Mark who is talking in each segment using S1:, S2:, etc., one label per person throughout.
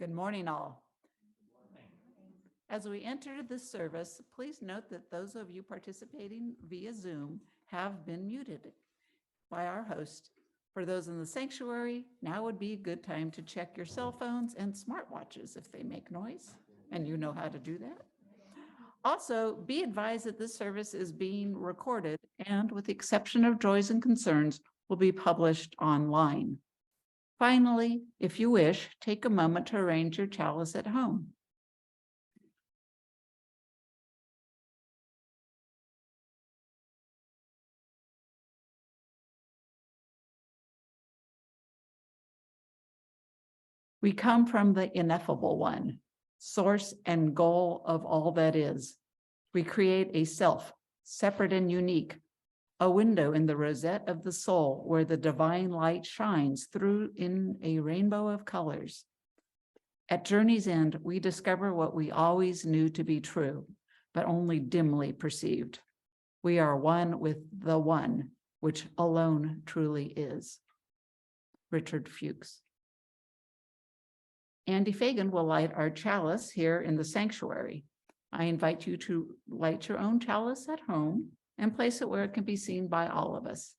S1: Good morning, all. As we enter this service, please note that those of you participating via Zoom have been muted by our host. For those in the sanctuary, now would be a good time to check your cell phones and smartwatches if they make noise, and you know how to do that. Also, be advised that this service is being recorded and, with the exception of joys and concerns, will be published online. Finally, if you wish, take a moment to arrange your chalice at home. We come from the ineffable one, source and goal of all that is. We create a self, separate and unique, a window in the rosette of the soul where the divine light shines through in a rainbow of colors. At journey's end, we discover what we always knew to be true, but only dimly perceived. We are one with the one, which alone truly is. Richard Fuchs. Andy Feigin will light our chalice here in the sanctuary. I invite you to light your own chalice at home and place it where it can be seen by all of us.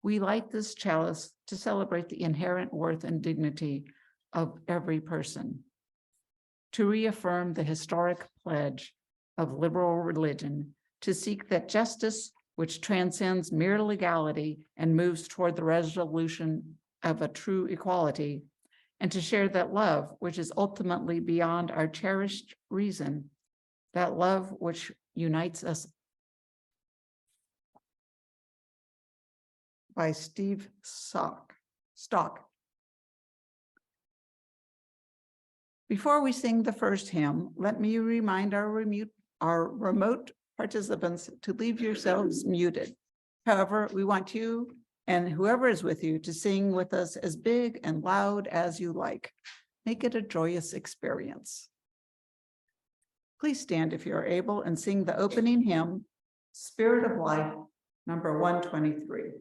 S1: We light this chalice to celebrate the inherent worth and dignity of every person, to reaffirm the historic pledge of liberal religion, to seek that justice which transcends mere legality and moves toward the resolution of a true equality, and to share that love which is ultimately beyond our cherished reason, that love which unites us. By Steve Stock. Before we sing the first hymn, let me remind our remote participants to leave yourselves muted. However, we want you and whoever is with you to sing with us as big and loud as you like. Make it a joyous experience. Please stand if you are able and sing the opening hymn, Spirit of Life, number 123.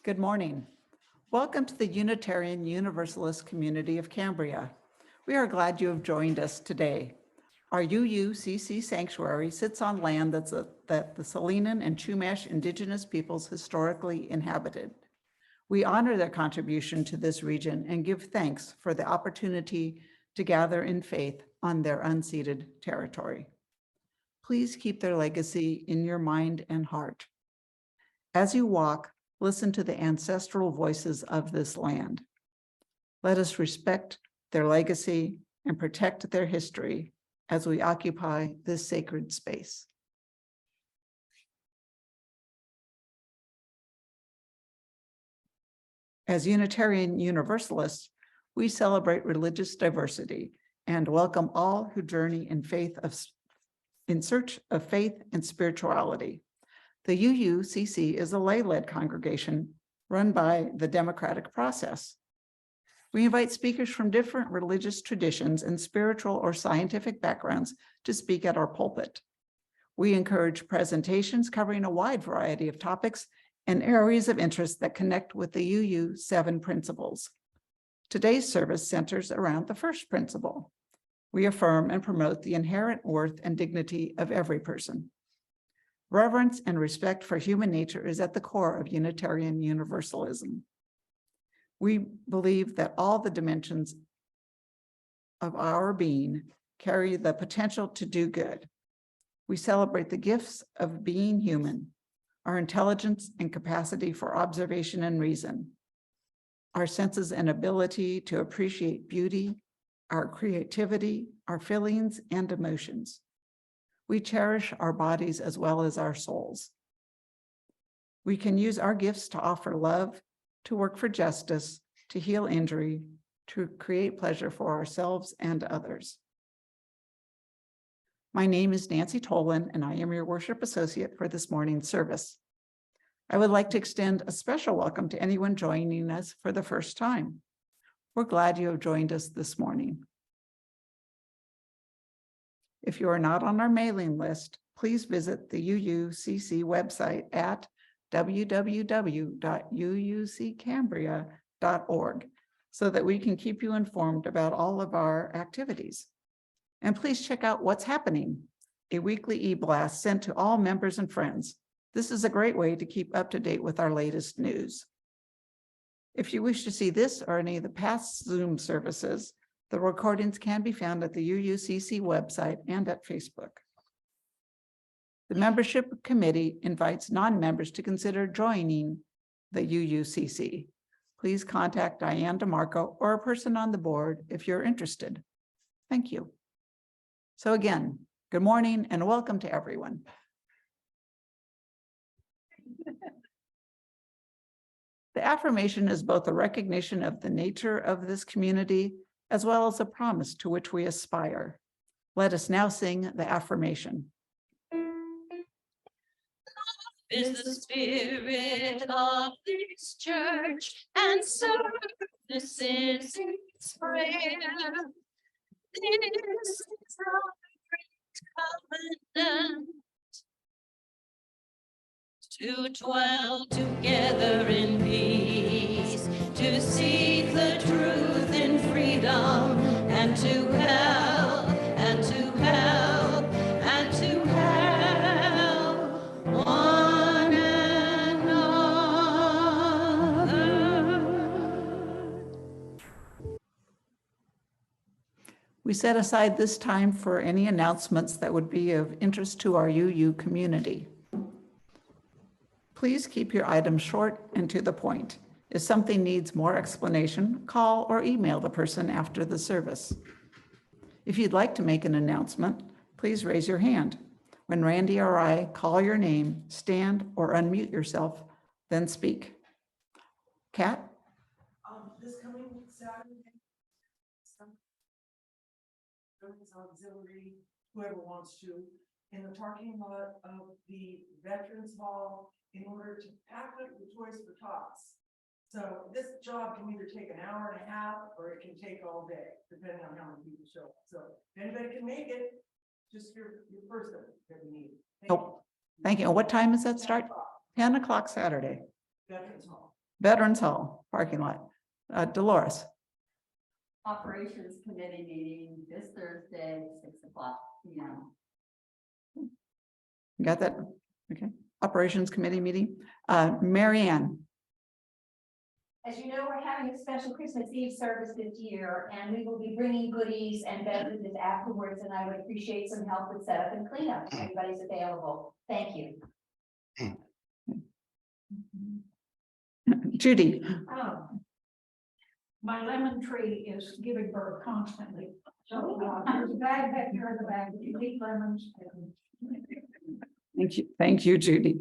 S1: Good morning. Welcome to the Unitarian Universalist community of Cambria. We are glad you have joined us today. Our UUCC sanctuary sits on land that the Salinan and Chumash indigenous peoples historically inhabited. We honor their contribution to this region and give thanks for the opportunity to gather in faith on their unceded territory. Please keep their legacy in your mind and heart. As you walk, listen to the ancestral voices of this land. Let us respect their legacy and protect their history as we occupy this sacred space. As Unitarian Universalists, we celebrate religious diversity and welcome all who journey in search of faith and spirituality. The UUCC is a lay-led congregation run by the democratic process. We invite speakers from different religious traditions and spiritual or scientific backgrounds to speak at our pulpit. We encourage presentations covering a wide variety of topics and areas of interest that connect with the UU 7 principles. Today's service centers around the first principle. We affirm and promote the inherent worth and dignity of every person. Reverence and respect for human nature is at the core of Unitarian Universalism. We believe that all the dimensions of our being carry the potential to do good. We celebrate the gifts of being human, our intelligence and capacity for observation and reason, our senses and ability to appreciate beauty, our creativity, our feelings and emotions. We cherish our bodies as well as our souls. We can use our gifts to offer love, to work for justice, to heal injury, to create pleasure for ourselves and others. My name is Nancy Tolan, and I am your worship associate for this morning's service. I would like to extend a special welcome to anyone joining us for the first time. We're glad you have joined us this morning. If you are not on our mailing list, please visit the UUCC website at www.uuccambria.org so that we can keep you informed about all of our activities. And please check out What's Happening, a weekly e-blast sent to all members and friends. This is a great way to keep up to date with our latest news. If you wish to see this or any of the past Zoom services, the recordings can be found at the UUCC website and at Facebook. The membership committee invites non-members to consider joining the UUCC. Please contact Diane DeMarco or a person on the board if you're interested. Thank you. So again, good morning and welcome to everyone. The affirmation is both a recognition of the nature of this community as well as a promise to which we aspire. Let us now sing the affirmation.
S2: Is the spirit of this church, and service is its prayer. This is our great covenant, to dwell together in peace, to seek the truth in freedom, and to help, and to help, and to help one another.
S1: We set aside this time for any announcements that would be of interest to our UU community. Please keep your items short and to the point. If something needs more explanation, call or email the person after the service. If you'd like to make an announcement, please raise your hand. When Randy or I call your name, stand or unmute yourself, then speak. Kat?
S3: This coming Saturday, auxiliary, whoever wants to, in the parking lot of the Veterans Hall in order to pack up the Toys for Tots. So this job can either take an hour and a half or it can take all day, depending on how many people show up. So if anybody can make it, just your person that we need.
S1: Thank you. And what time does that start? 10 o'clock Saturday.
S3: Veterans Hall.
S1: Veterans Hall parking lot. Dolores.
S4: Operations Committee meeting this Thursday, 6 o'clock p.m.
S1: You got that? Okay. Operations Committee meeting. Mary Ann.
S5: As you know, we're having a special Christmas Eve service this year, and we will be bringing goodies and beverages afterwards, and I would appreciate some help with setup and cleanup if anybody's available. Thank you.
S1: Judy.
S6: My lemon tree is giving birth constantly. So there's a bag back here in the bag. You need lemons.
S1: Thank you. Thank you, Judy.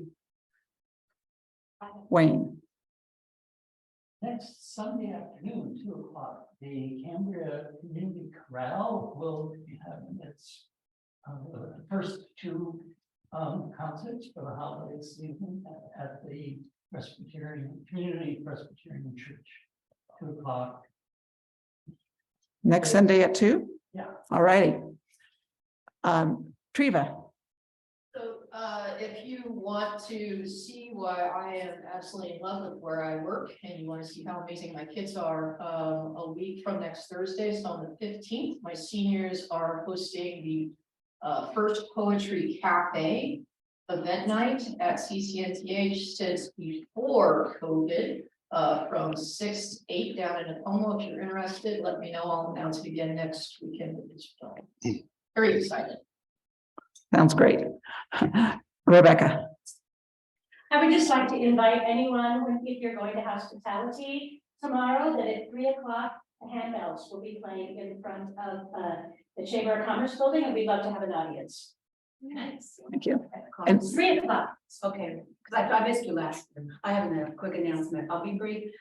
S1: Wayne.
S7: Next Sunday afternoon, 2 o'clock, the Cambria Community Chorale will be having its first two concerts for the holiday season at the Community Presbyterian Church, 2 o'clock.
S1: Next Sunday at 2?
S3: Yeah.
S1: All righty. Triva,
S8: So, if you want to see why I am absolutely in love with where I work, and you want to see how amazing my kids are, a week from next Thursday, so on the 15th, my seniors are hosting the first poetry cafe event night at CCNTH since before COVID, from 6 to 8 down in Tacoma. If you're interested, let me know. I'll announce it again next weekend. It's very excited.
S1: sounds great. Rebecca,
S9: I would just like to invite anyone, if you're going to hospitality tomorrow, that at 3 o'clock, the handbells will be playing in front of the Chamber of Commerce building, and we'd love to have an audience.
S4: Nice.
S1: thank you. And
S9: 3 o'clock.
S4: Okay, because I missed you last year. I have a quick announcement. I'll be brief.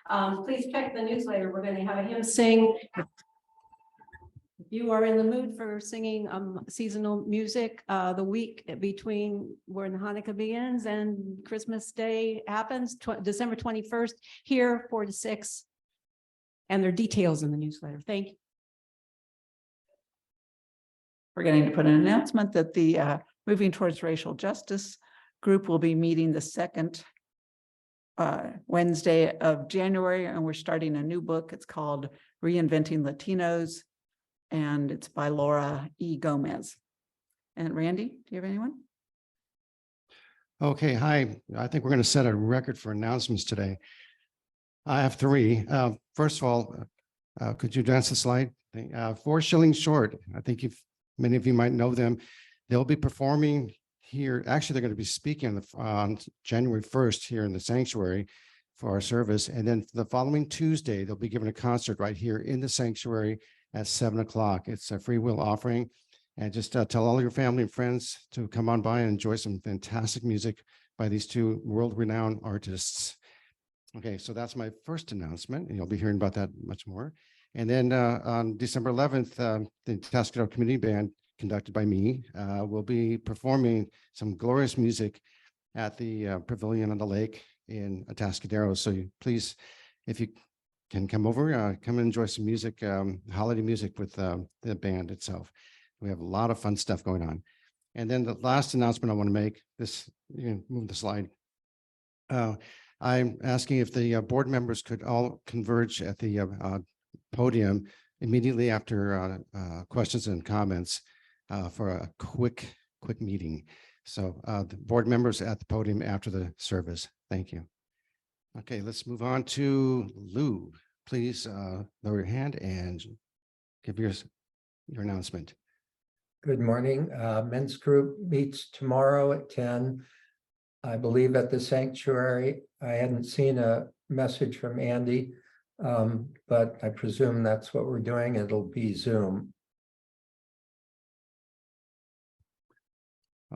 S4: Please check the newsletter. We're going to have a hymn sing.
S2: If you are in the mood for singing seasonal music, the week between when Hanukkah begins and Christmas Day happens, December 21st, here 4 to 6. And there are details in the newsletter. Thank you.
S1: forgetting to put an announcement that the Moving Towards Racial Justice group will be meeting the second Wednesday of January, and we're starting a new book. It's called Reinventing Latinos, and it's by Laura E. Gomez. And Randy, do you have anyone?
S10: Okay, hi. I think we're going to set a record for announcements today. I have 3. First of all, could you advance the slide? 4 Shillings Short. I think many of you might know them. They'll be performing here. Actually, they're going to be speaking on January 1st here in the sanctuary for our service. And then the following Tuesday, they'll be giving a concert right here in the sanctuary at 7 o'clock. It's a free will offering. And just tell all your family and friends to come on by and enjoy some fantastic music by these 2 world-renowned artists. Okay, so that's my first announcement, and you'll be hearing about that much more. And then on December 11th, the Atascadero Community Band, conducted by me, will be performing some glorious music at the Pavilion on the Lake in Atascadero. So please, if you can come over, come and enjoy some music, holiday music with the band itself. We have a lot of fun stuff going on. And then the last announcement I want to make, this, you can move the slide. I'm asking if the board members could all converge at the podium immediately after questions and comments for a quick meeting. So the board members at the podium after the service. Thank you. Okay, let's move on to Lou. Please lower your hand and give your announcement.
S11: Good morning. Men's group meets tomorrow at 10, I believe at the sanctuary. I hadn't seen a message from Andy, but I presume that's what we're doing. It'll be Zoom.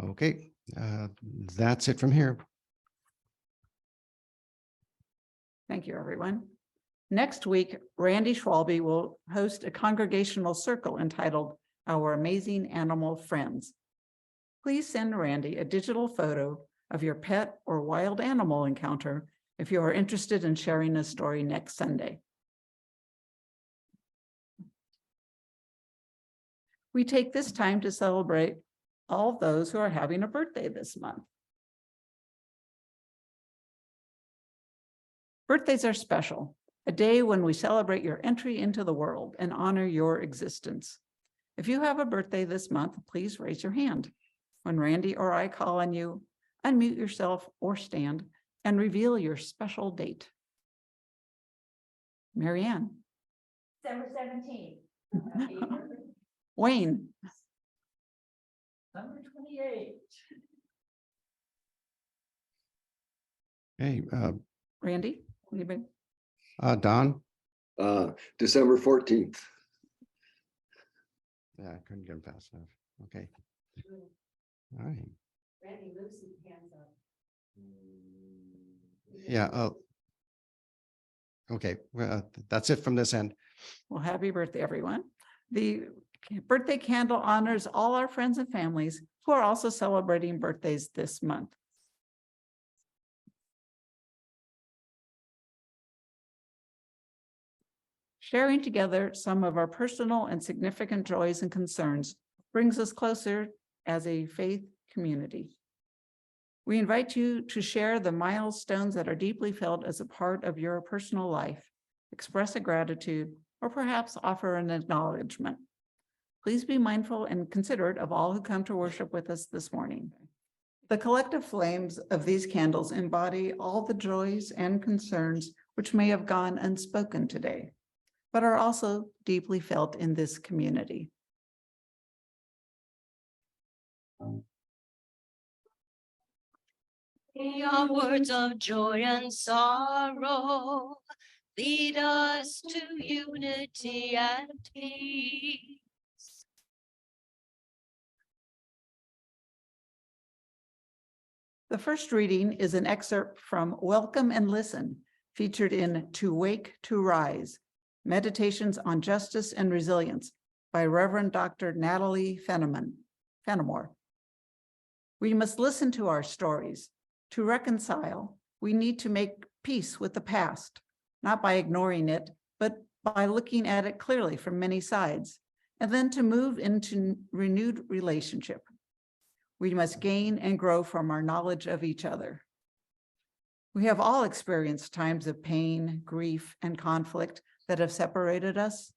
S10: Okay, that's it from here.
S1: Thank you, everyone. Next week, Randy Schwalbe will host a congregational circle entitled Our Amazing Animal Friends. Please send Randy a digital photo of your pet or wild animal encounter if you are interested in sharing a story next Sunday. We take this time to celebrate all those who are having a birthday this month. Birthdays are special, a day when we celebrate your entry into the world and honor your existence. If you have a birthday this month, please raise your hand. When Randy or I call on you, unmute yourself or stand and reveal your special date. Marianne.
S5: December 17th.
S1: Wayne.
S7: Number 28.
S10: Hey,
S1: Randy, anybody?
S10: Don.
S12: December 14th.
S10: Yeah, I couldn't get him fast enough. Okay. All right.
S4: Randy, Lucy, hands up.
S10: Yeah. Okay. Well, that's it from this end.
S1: Well, happy birthday, everyone. The birthday candle honors all our friends and families who are also celebrating birthdays this month. Sharing together some of our personal and significant joys and concerns brings us closer as a faith community. We invite you to share the milestones that are deeply felt as a part of your personal life, express a gratitude, or perhaps offer an acknowledgement. Please be mindful and considerate of all who come to worship with us this morning. The collective flames of these candles embody all the joys and concerns which may have gone unspoken today, but are also deeply felt in this community.
S13: Your words of joy and sorrow lead us to unity and peace.
S1: The first reading is an excerpt from Welcome and Listen, featured in To Wake, to Rise, Meditations on Justice and Resilience by Reverend Dr. Natalie Fenimore. We must listen to our stories. To reconcile, we need to make peace with the past, not by ignoring it, but by looking at it clearly from many sides, and then to move into renewed relationship. We must gain and grow from our knowledge of each other. We have all experienced times of pain, grief, and conflict that have separated us.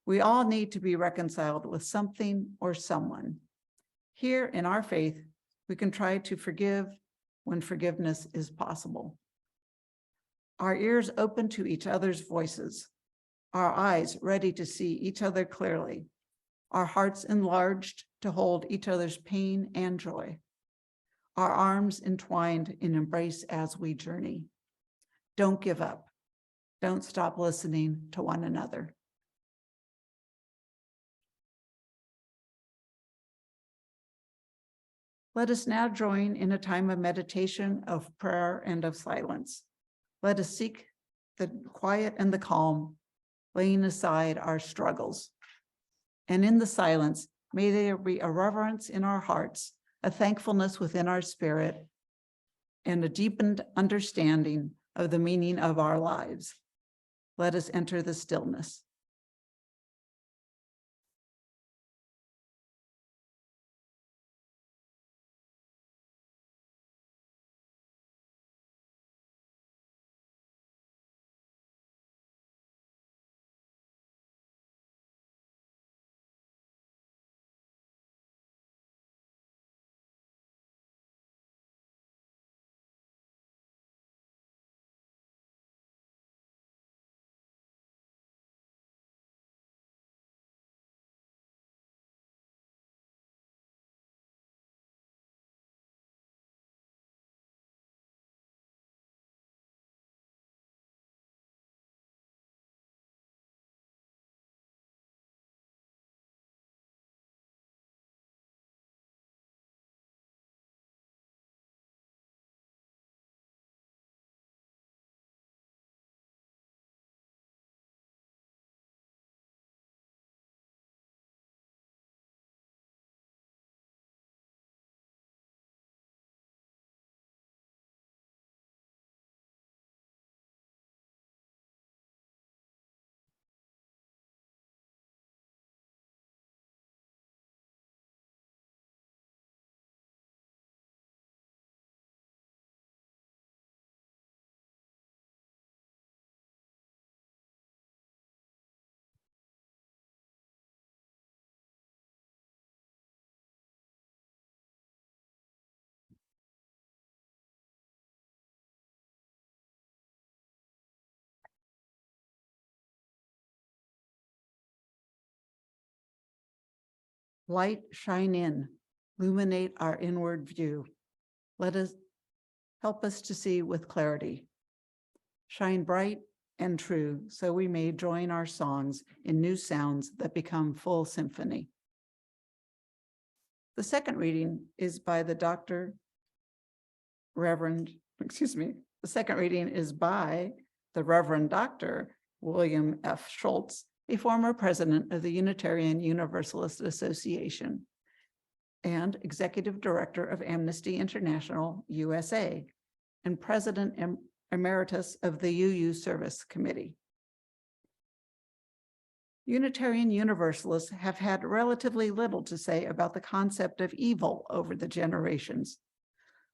S1: We all need to be reconciled with something or someone. Here in our faith, we can try to forgive when forgiveness is possible. Our ears open to each other's voices, our eyes ready to see each other clearly, our hearts enlarged to hold each other's pain and joy, our arms entwined in embrace as we journey. Don't give up. Don't stop listening to one another. Let us now join in a time of meditation, of prayer, and of silence. Let us seek the quiet and the calm, laying aside our struggles. And in the silence, may there be a reverence in our hearts, a thankfulness within our spirit, and a deepened understanding of the meaning of our lives. Let us enter the stillness. Light shine in, illuminate our inward view. Let us help us to see with clarity. Shine bright and true, so we may join our songs in new sounds that become full symphony. The second reading is by the second reading is by the Reverend Dr. William F. Schultz, a former president of the Unitarian Universalist Association and executive director of Amnesty International USA and president emeritus of the UU Service Committee. Unitarian Universalists have had relatively little to say about the concept of evil over the generations.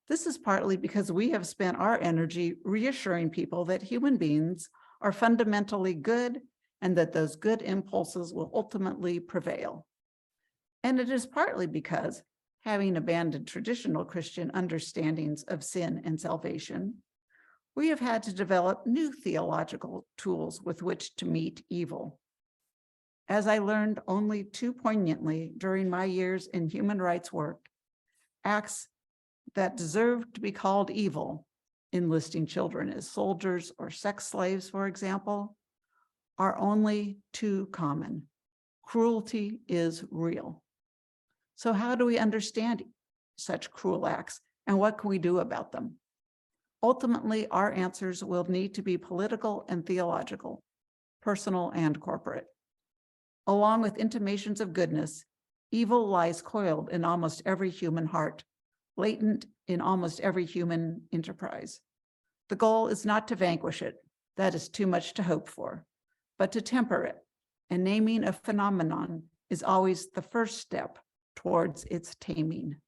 S1: This is partly because we have spent our energy reassuring people that human beings are fundamentally good and that those good impulses will ultimately prevail. And it is partly because, having abandoned traditional Christian understandings of sin and salvation, we have had to develop new theological tools with which to meet evil. As I learned only too poignantly during my years in human rights work, acts that deserve to be called evil, enlisting children as soldiers or sex slaves, for example, are only too common. Cruelty is real. So how do we understand such cruel acts and what can we do about them? Ultimately, our answers will need to be political and theological, personal and corporate. Along with intimations of goodness, evil lies coiled in almost every human heart, latent in almost every human enterprise. The goal is not to vanquish it, that is too much to hope for, but to temper it, and naming a phenomenon is always the first step towards its taming.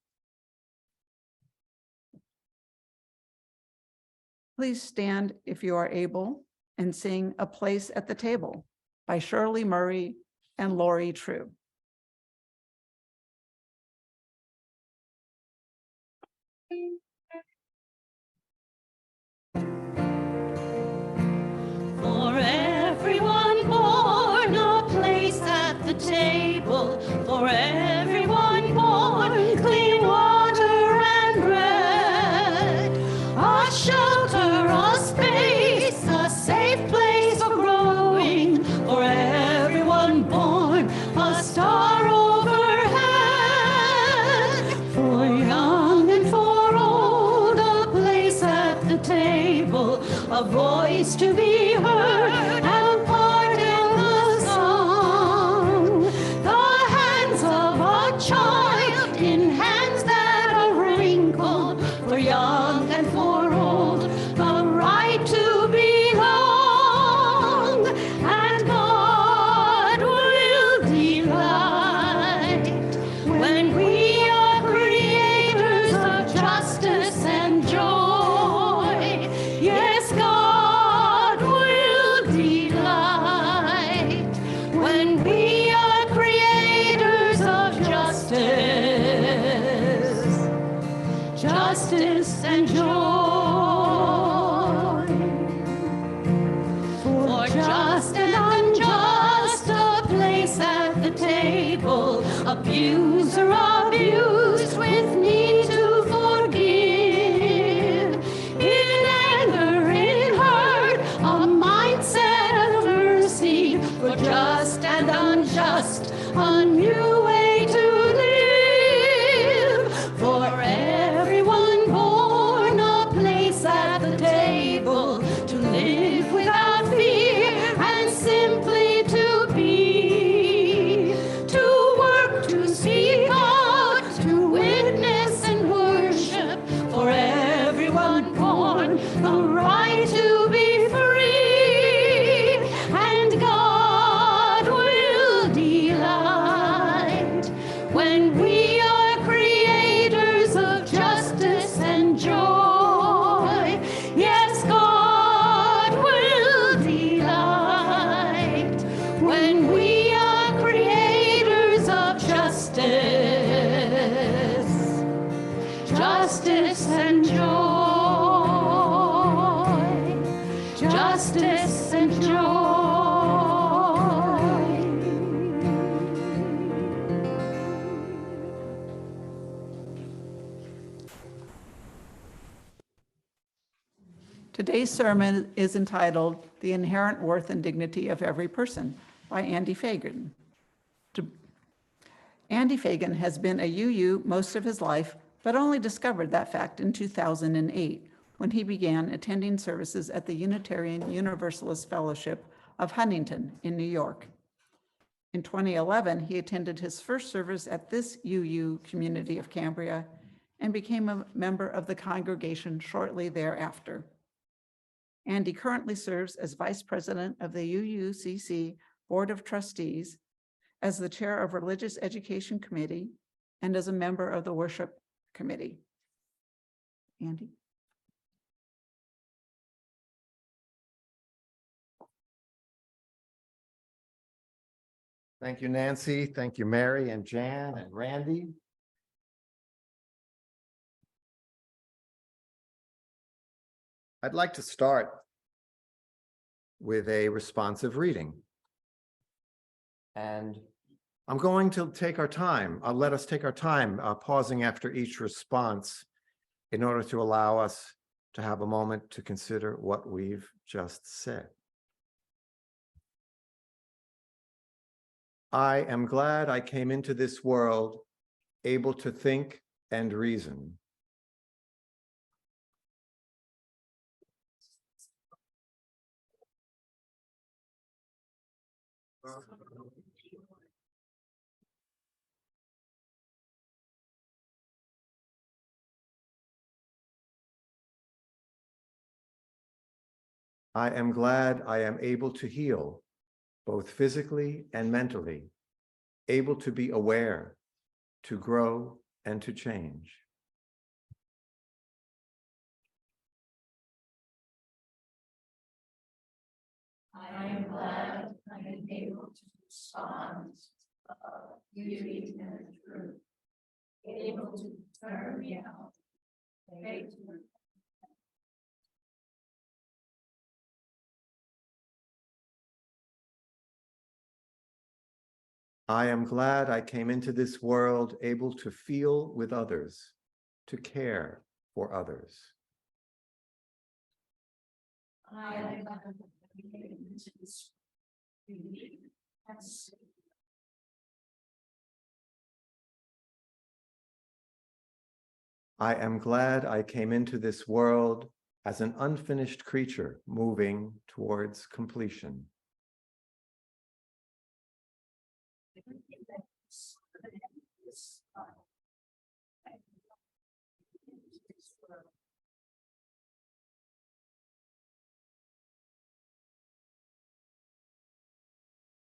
S1: Please stand if you are able and sing "A Place at the Table" by Shirley Murray and Lori True.
S13: For everyone born, a place at the table. For everyone born, clean water and bread. A shelter, a space, a safe place for growing. For everyone born, a star overhead. For young and for old, a place at the table. A voice to be heard and part in the song. The hands of a child in hands that are wrinkled. For young and for old, the right to belong. And God will delight when we are creators of justice and joy. Yes, God will delight when we are creators of justice and joy. For just and unjust, a place at the table. Abuser abused with need to forgive. In anger, in hurt, a mindset of mercy. For just and unjust, a new way to live. For everyone born, a place at the table. To live without fear and simply to be. To work, to speak out, to witness and worship. For everyone born, the right to be free. And God will delight when we are creators of justice and joy. Yes, God will delight when we are creators of justice and joy. Justice and joy.
S1: Today's sermon is entitled "The Inherent Worth and Dignity of Every Person" by Andy Feigin. Andy Feigin has been a UU most of his life, but only discovered that fact in 2008 when he began attending services at the Unitarian Universalist Fellowship of Huntington in New York. In 2011, he attended his first service at this UU community of Cambria and became a member of the congregation shortly thereafter. Andy currently serves as Vice President of the UUCC Board of Trustees, as the Chair of Religious Education Committee, and as a member of the Worship Committee. Andy?
S14: Thank you, Nancy. Thank you, Mary and Jan and Randy. I'd like to start with a responsive reading. And I'm going to take our time. I'll let us take our time, pausing after each response in order to allow us to have a moment to consider what we've just said. I am glad I came into this world able to think and reason. I am glad I am able to heal, both physically and mentally, able to be aware, to grow, and to change.
S6: I am glad I am able to respond, beauty and truth, able to turn me out, faith.
S14: I am glad I came into this world able to feel with others, to care for others.
S6: I am glad I came into this beauty and truth.
S14: I am glad I came into this world as an unfinished creature moving towards completion.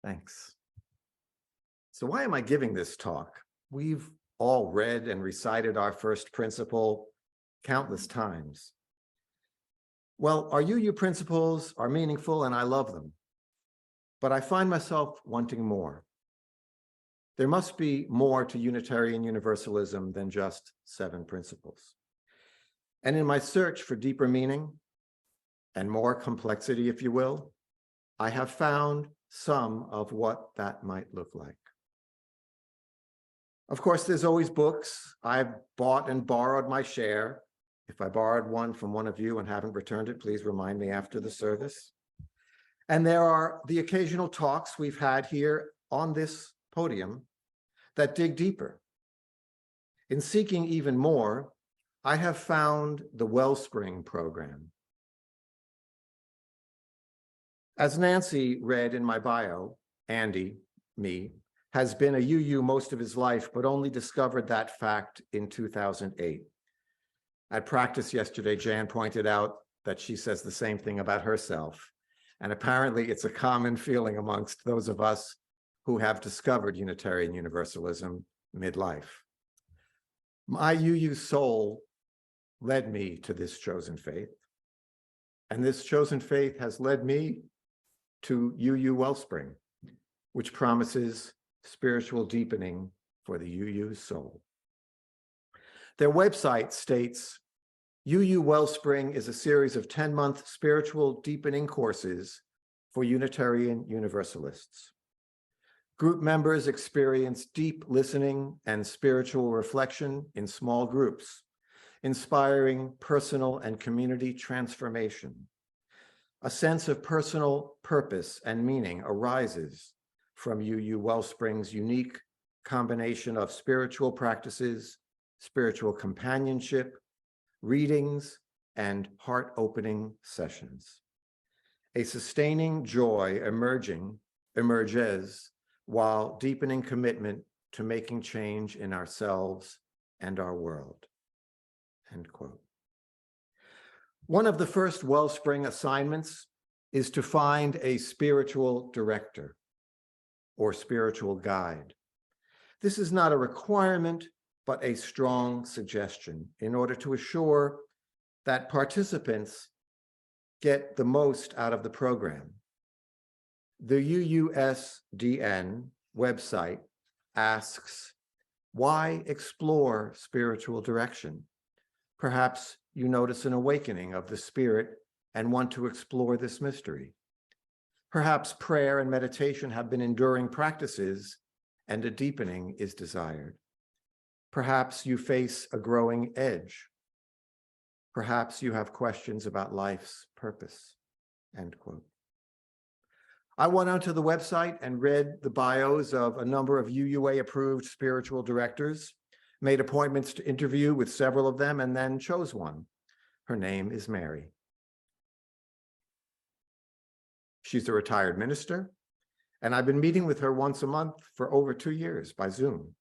S14: Thanks. So why am I giving this talk? We've all read and recited our first principle countless times. Well, our UU principles are meaningful and I love them, but I find myself wanting more. There must be more to Unitarian Universalism than just 7 principles. And in my search for deeper meaning and more complexity, if you will, I have found some of what that might look like. Of course, there's always books. I've bought and borrowed my share. If I borrowed one from one of you and haven't returned it, please remind me after the service. And there are the occasional talks we've had here on this podium that dig deeper. In seeking even more, I have found the Wellspring program. As Nancy read in my bio, Andy, me, has been a UU most of his life, but only discovered that fact in 2008. At practice yesterday, Jan pointed out that she says the same thing about herself. And apparently it's a common feeling amongst those of us who have discovered Unitarian Universalism midlife. My UU soul led me to this chosen faith. And this chosen faith has led me to UU Wellspring, which promises spiritual deepening for the UU soul. Their website states, UU Wellspring is a series of 10-month spiritual deepening courses for Unitarian Universalists. Group members experience deep listening and spiritual reflection in small groups, inspiring personal and community transformation. A sense of personal purpose and meaning arises from UU Wellspring's unique combination of spiritual practices, spiritual companionship, readings, and heart-opening sessions. A sustaining joy emerges while deepening commitment to making change in ourselves and our world. End quote. One of the first Wellspring assignments is to find a spiritual director. or spiritual guide. This is not a requirement, but a strong suggestion in order to assure that participants get the most out of the program. The UUSDN website asks, why explore spiritual direction? Perhaps you notice an awakening of the spirit and want to explore this mystery. Perhaps prayer and meditation have been enduring practices and a deepening is desired. Perhaps you face a growing edge. Perhaps you have questions about life's purpose, end quote. I went onto the website and read the bios of a number of UUA-approved spiritual directors, made appointments to interview with several of them, and then chose one. Her name is Mary. She's a retired minister, and I've been meeting with her once a month for over 2 years by Zoom.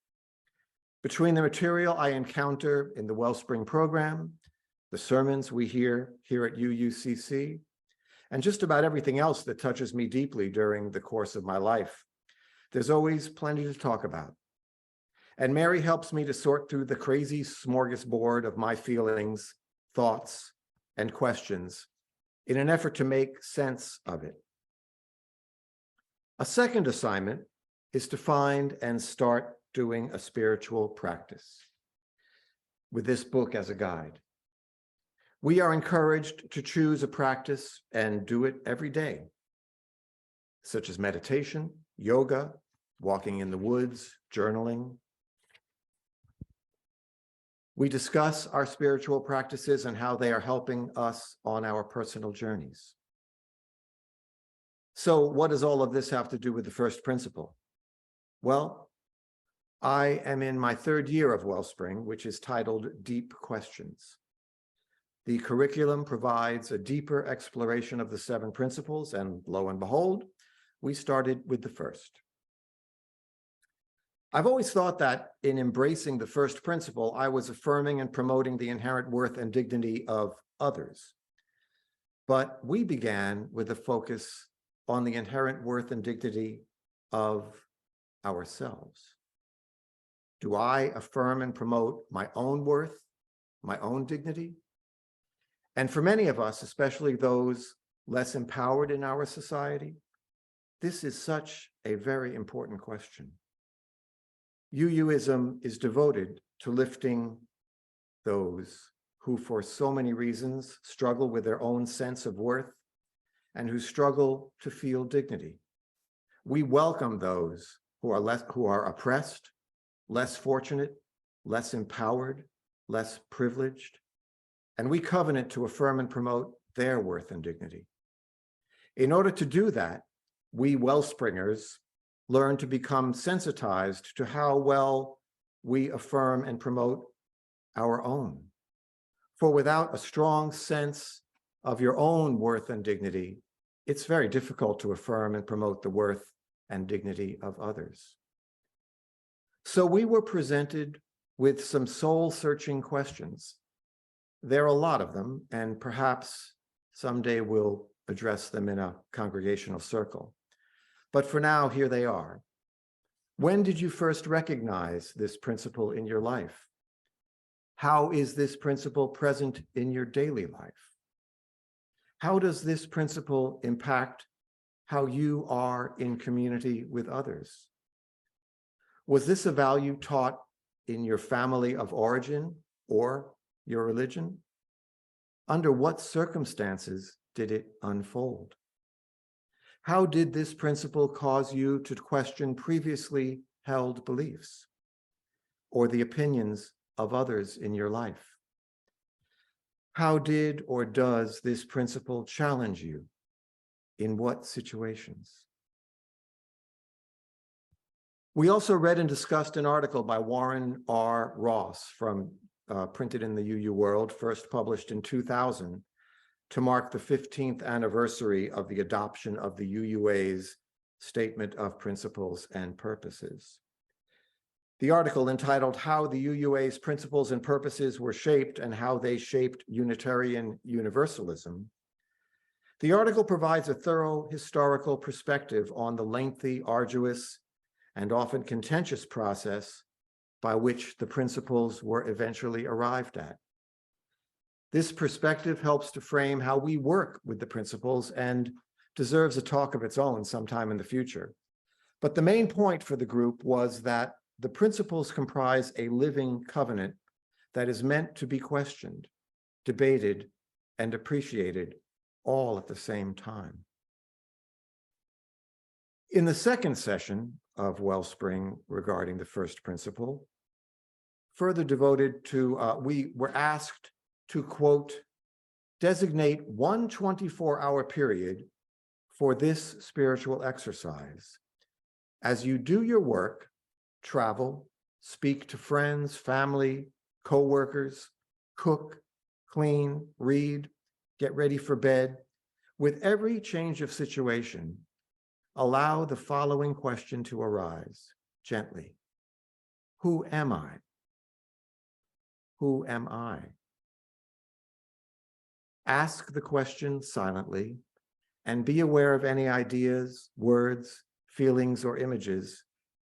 S14: Between the material I encounter in the Wellspring program, the sermons we hear here at UUCC, and just about everything else that touches me deeply during the course of my life, there's always plenty to talk about. And Mary helps me to sort through the crazy smorgasbord of my feelings, thoughts, and questions in an effort to make sense of it. A second assignment is to find and start doing a spiritual practice with this book as a guide. We are encouraged to choose a practice and do it every day, such as meditation, yoga, walking in the woods, journaling. We discuss our spiritual practices and how they are helping us on our personal journeys. So what does all of this have to do with the first principle? Well, I am in my 3rd year of Wellspring, which is titled Deep Questions. The curriculum provides a deeper exploration of the 7 principles, and lo and behold, we started with the first. I've always thought that in embracing the first principle, I was affirming and promoting the inherent worth and dignity of others. But we began with a focus on the inherent worth and dignity of ourselves. Do I affirm and promote my own worth, my own dignity? And for many of us, especially those less empowered in our society, this is such a very important question. UUism is devoted to lifting those who, for so many reasons, struggle with their own sense of worth and who struggle to feel dignity. We welcome those who are oppressed, less fortunate, less empowered, less privileged, and we covenant to affirm and promote their worth and dignity. In order to do that, we Wellspringers learn to become sensitized to how well we affirm and promote our own. For without a strong sense of your own worth and dignity, it's very difficult to affirm and promote the worth and dignity of others. So we were presented with some soul-searching questions. There are a lot of them, and perhaps someday we'll address them in a congregational circle. But for now, here they are. When did you first recognize this principle in your life? How is this principle present in your daily life? How does this principle impact how you are in community with others? Was this a value taught in your family of origin or your religion? Under what circumstances did it unfold? How did this principle cause you to question previously held beliefs or the opinions of others in your life? How did or does this principle challenge you? In what situations? We also read and discussed an article by Warren R. Ross from printed in the UU World, first published in 2000, to mark the 15th anniversary of the adoption of the UUA's Statement of Principles and Purposes. The article, entitled How the UUA's Principles and Purposes Were Shaped and How They Shaped Unitarian Universalism, the article provides a thorough historical perspective on the lengthy, arduous, and often contentious process by which the principles were eventually arrived at. This perspective helps to frame how we work with the principles and deserves a talk of its own sometime in the future. But the main point for the group was that the principles comprise a living covenant that is meant to be questioned, debated, and appreciated all at the same time. In the second session of Wellspring regarding the first principle, further devoted to, we were asked to, quote, designate one 24-hour period for this spiritual exercise. As you do your work, travel, speak to friends, family, co-workers, cook, clean, read, get ready for bed, with every change of situation, allow the following question to arise gently. Who am I? Who am I? Ask the question silently and be aware of any ideas, words, feelings, or images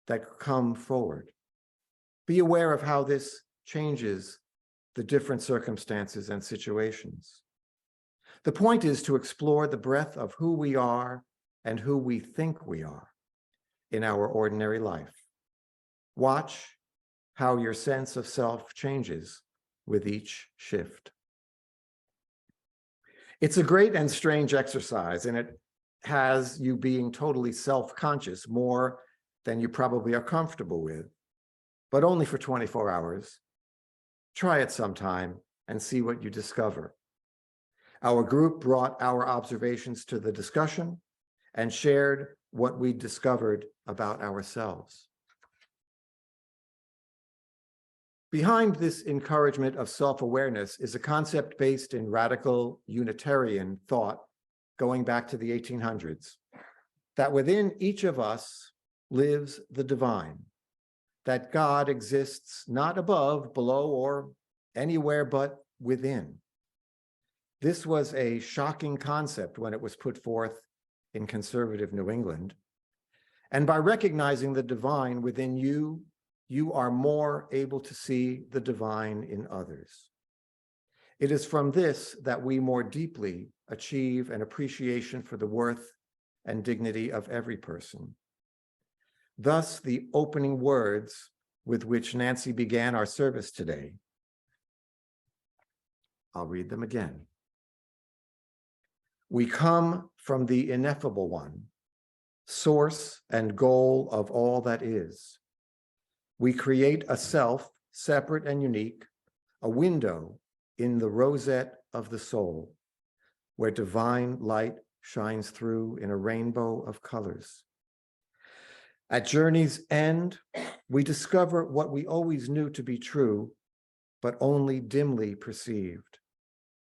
S14: that come forward. Be aware of how this changes the different circumstances and situations. The point is to explore the breadth of who we are and who we think we are in our ordinary life. Watch how your sense of self changes with each shift. It's a great and strange exercise, and it has you being totally self-conscious more than you probably are comfortable with, but only for 24 hours. Try it sometime and see what you discover. Our group brought our observations to the discussion and shared what we discovered about ourselves. Behind this encouragement of self-awareness is a concept based in radical Unitarian thought going back to the 1800s, that within each of us lives the divine, that God exists not above, below, or anywhere but within. This was a shocking concept when it was put forth in conservative New England. And by recognizing the divine within you, you are more able to see the divine in others. It is from this that we more deeply achieve an appreciation for the worth and dignity of every person. Thus, the opening words with which Nancy began our service today. I'll read them again. We come from the ineffable one, source and goal of all that is. We create a self, separate and unique, a window in the rosette of the soul, where divine light shines through in a rainbow of colors. At journey's end, we discover what we always knew to be true, but only dimly perceived.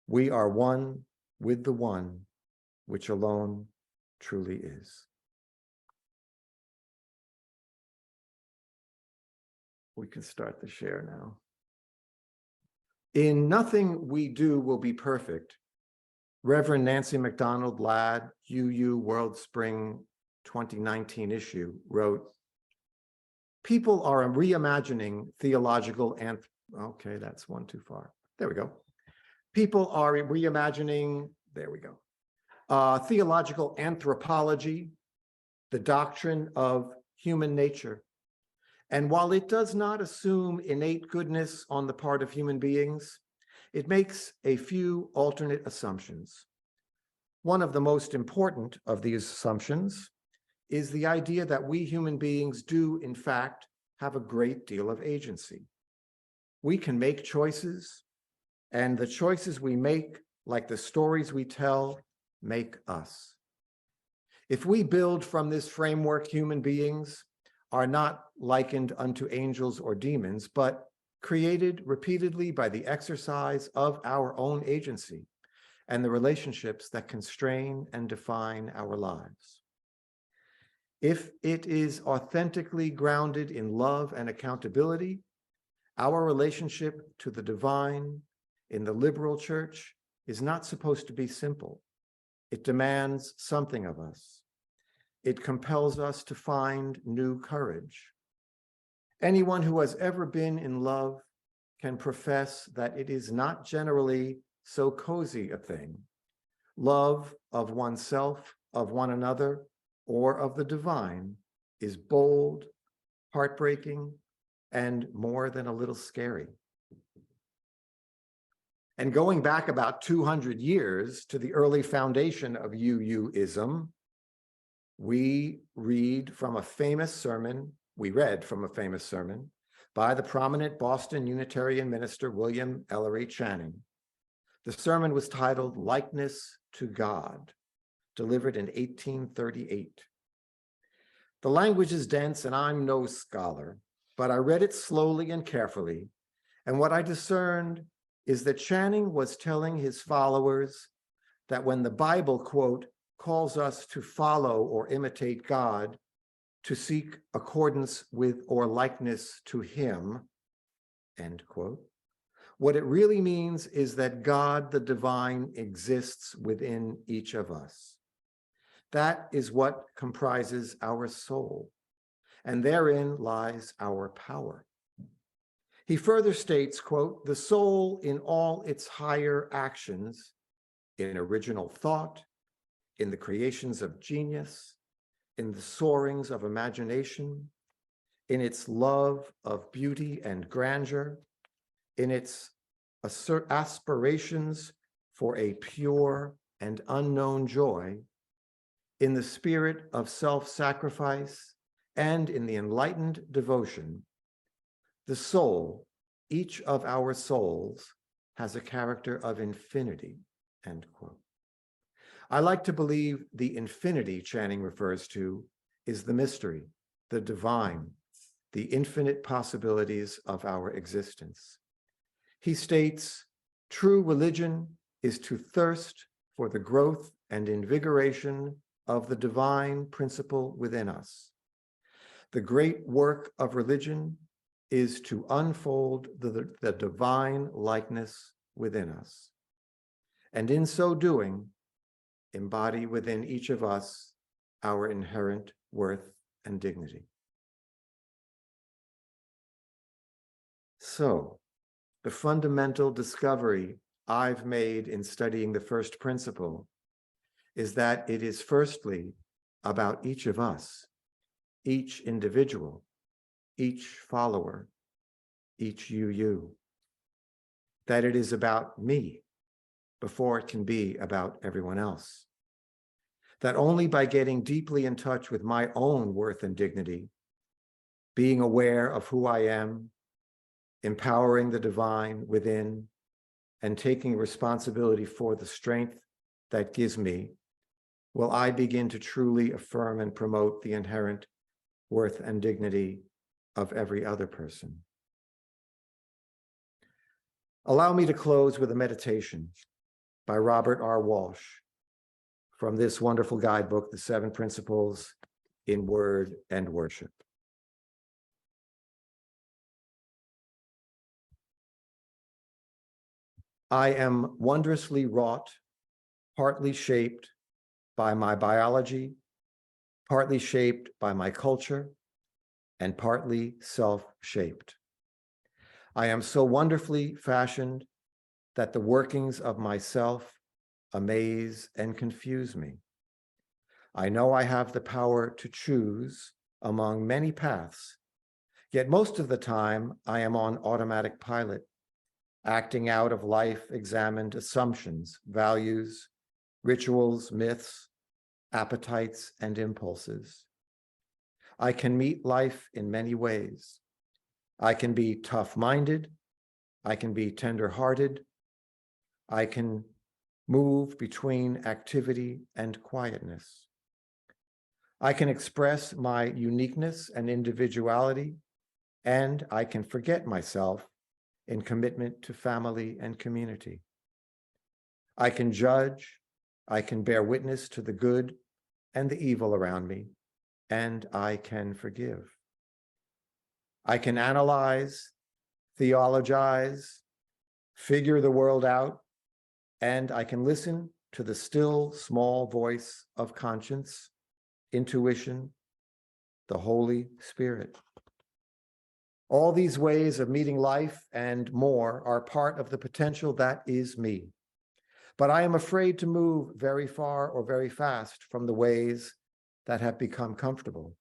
S14: We are one with the one, which alone truly is. We can start the share now. In Nothing We Do Will Be Perfect, Reverend Nancy MacDonald Ladd, UU World Spring 2019 issue, wrote, people are reimagining theological and, okay, that's one too far. There we go. People are reimagining, there we go, theological anthropology, the doctrine of human nature. And while it does not assume innate goodness on the part of human beings, it makes a few alternate assumptions. One of the most important of these assumptions is the idea that we human beings do, in fact, have a great deal of agency. We can make choices, and the choices we make, like the stories we tell, make us. If we build from this framework, human beings are not likened unto angels or demons, but created repeatedly by the exercise of our own agency and the relationships that constrain and define our lives. If it is authentically grounded in love and accountability, our relationship to the divine in the liberal church is not supposed to be simple. It demands something of us. it compels us to find new courage. Anyone who has ever been in love can profess that it is not generally so cozy a thing. Love of oneself, of one another, or of the divine is bold, heartbreaking, and more than a little scary. And going back about 200 years to the early foundation of UUism, we read from a famous sermon by the prominent Boston Unitarian minister, William Ellery Channing. The sermon was titled "Likeness to God," delivered in 1838. The language is dense and I'm no scholar, but I read it slowly and carefully. And what I discerned is that Channing was telling his followers that when the Bible, quote, calls us to follow or imitate God, to seek accordance with or likeness to him, end quote, what it really means is that God, the divine, exists within each of us. That is what comprises our soul, and therein lies our power. He further states, quote, the soul in all its higher actions, in original thought, in the creations of genius, in the soarings of imagination, in its love of beauty and grandeur, in its aspirations for a pure and unknown joy, in the spirit of self-sacrifice, and in the enlightened devotion, the soul, each of our souls, has a character of infinity, end quote. I like to believe the infinity Channing refers to is the mystery, the divine, the infinite possibilities of our existence. He states, true religion is to thirst for the growth and invigoration of the divine principle within us. The great work of religion is to unfold the divine likeness within us, and in so doing, embody within each of us our inherent worth and dignity. So, the fundamental discovery I've made in studying the first principle is that it is firstly about each of us, each individual, each follower, each UU. That it is about me before it can be about everyone else. That only by getting deeply in touch with my own worth and dignity, being aware of who I am, empowering the divine within, and taking responsibility for the strength that gives me, will I begin to truly affirm and promote the inherent worth and dignity of every other person. Allow me to close with a meditation by Robert R. Walsh from this wonderful guidebook, The 7 Principles in Word and Worship. I am wondrously wrought, partly shaped by my biology, partly shaped by my culture, and partly self-shaped. I am so wonderfully fashioned that the workings of myself amaze and confuse me. I know I have the power to choose among many paths, yet most of the time I am on automatic pilot, acting out of life-examined assumptions, values, rituals, myths, appetites, and impulses. I can meet life in many ways. I can be tough-minded, I can be tender-hearted, I can move between activity and quietness. I can express my uniqueness and individuality, and I can forget myself in commitment to family and community. I can judge, I can bear witness to the good and the evil around me, and I can forgive. I can analyze, theologize, figure the world out, and I can listen to the still small voice of conscience intuition, the Holy Spirit. All these ways of meeting life and more are part of the potential that is me. But I am afraid to move very far or very fast from the ways that have become comfortable.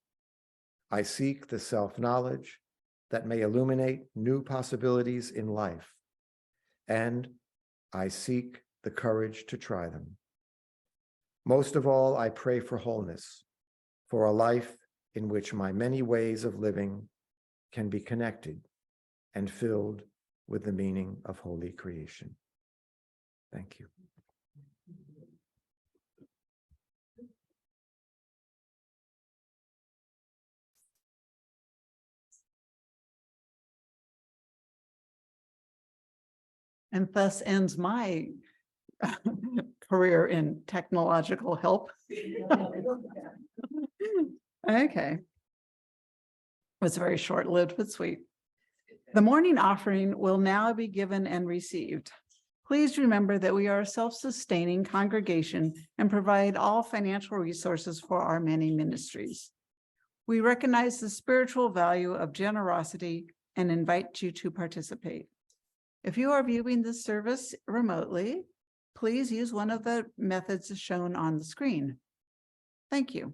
S14: I seek the self-knowledge that may illuminate new possibilities in life, and I seek the courage to try them. Most of all, I pray for wholeness, for a life in which my many ways of living can be connected and filled with the meaning of holy creation. Thank you.
S1: And thus ends my career in technological help. Okay. It was very short-lived, but sweet. The morning offering will now be given and received. Please remember that we are a self-sustaining congregation and provide all financial resources for our many ministries. We recognize the spiritual value of generosity and invite you to participate. If you are viewing this service remotely, please use one of the methods shown on the screen. Thank you.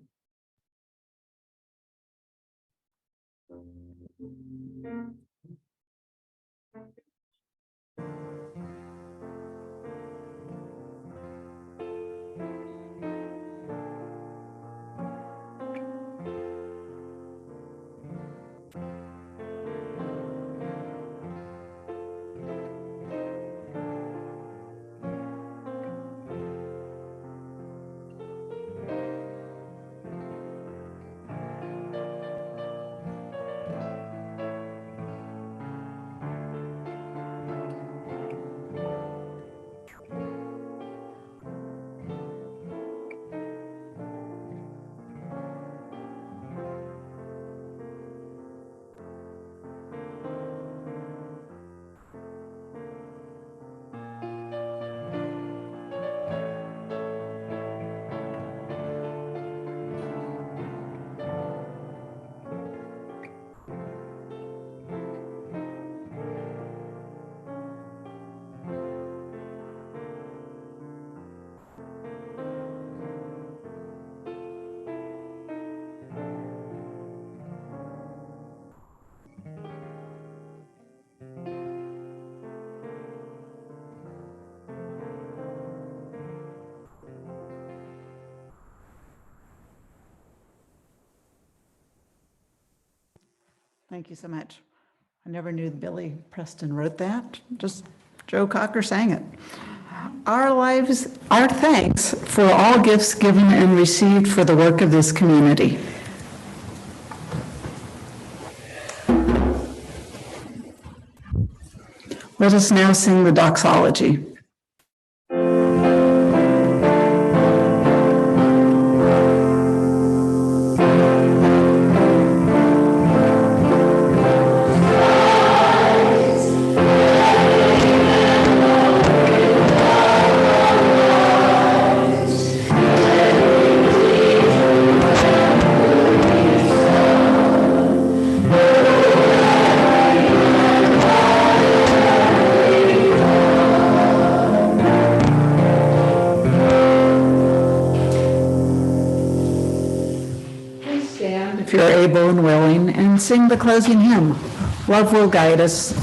S1: Thank you so much. I never knew Billy Preston wrote that. Just Joe Cocker sang it. Our thanks for all gifts given and received for the work of this community. Let us now sing the doxology. If you're able and willing, and sing the closing hymn, Love Will Guide Us,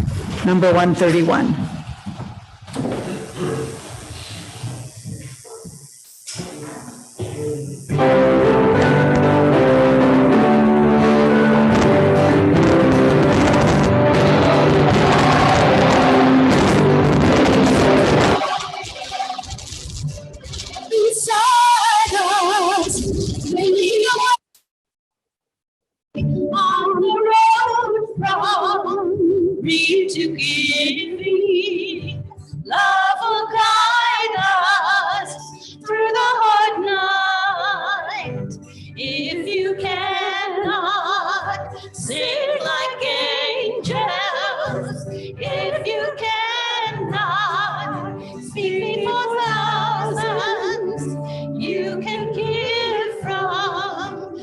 S1: number 131.
S13: On the road from me to giving, love will guide us through the hard night. If you cannot sing like angels, if you cannot speak before thousands, you can give from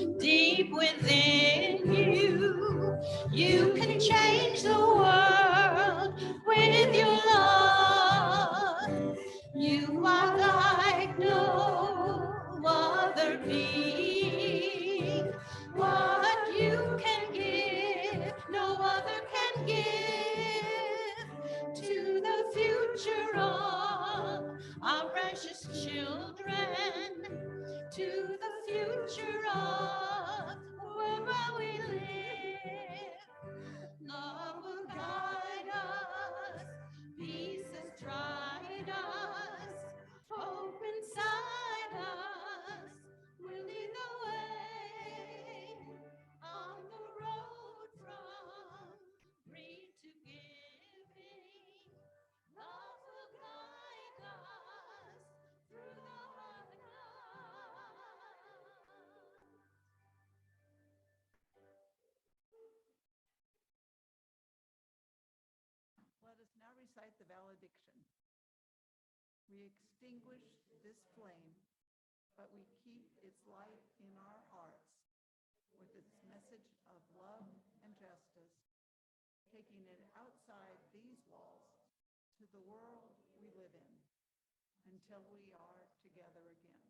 S13: future of wherever we live. Love will guide us, peace has tried us, hope inside us will lead the way on the road from greed to giving. Love will guide us through the hard night.
S1: Let us now recite the valediction. We extinguish this flame, but we keep its light in our hearts with its message of love and justice, taking it outside these walls to the world we live in until we are together again.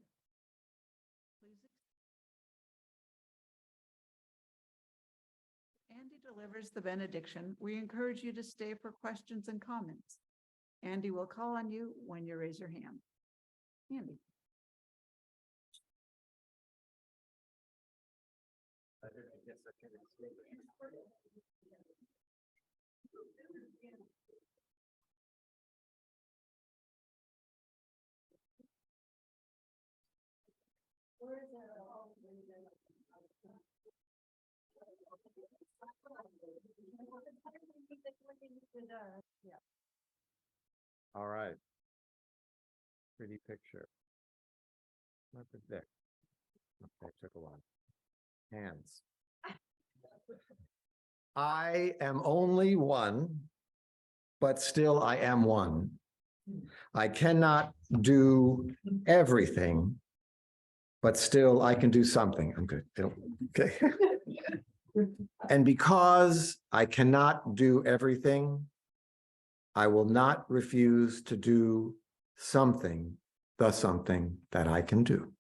S1: Please. Andy delivers the benediction. We encourage you to stay for questions and comments. Andy will call on you when you raise your hand. Andy.
S14: All right. Pretty picture. Not the thick. Okay, took a while. Hands. I am only one, but still I am one. I cannot do everything, but still I can do something. I'm good. Okay. And because I cannot do everything, I will not refuse to do something, the something that I can do.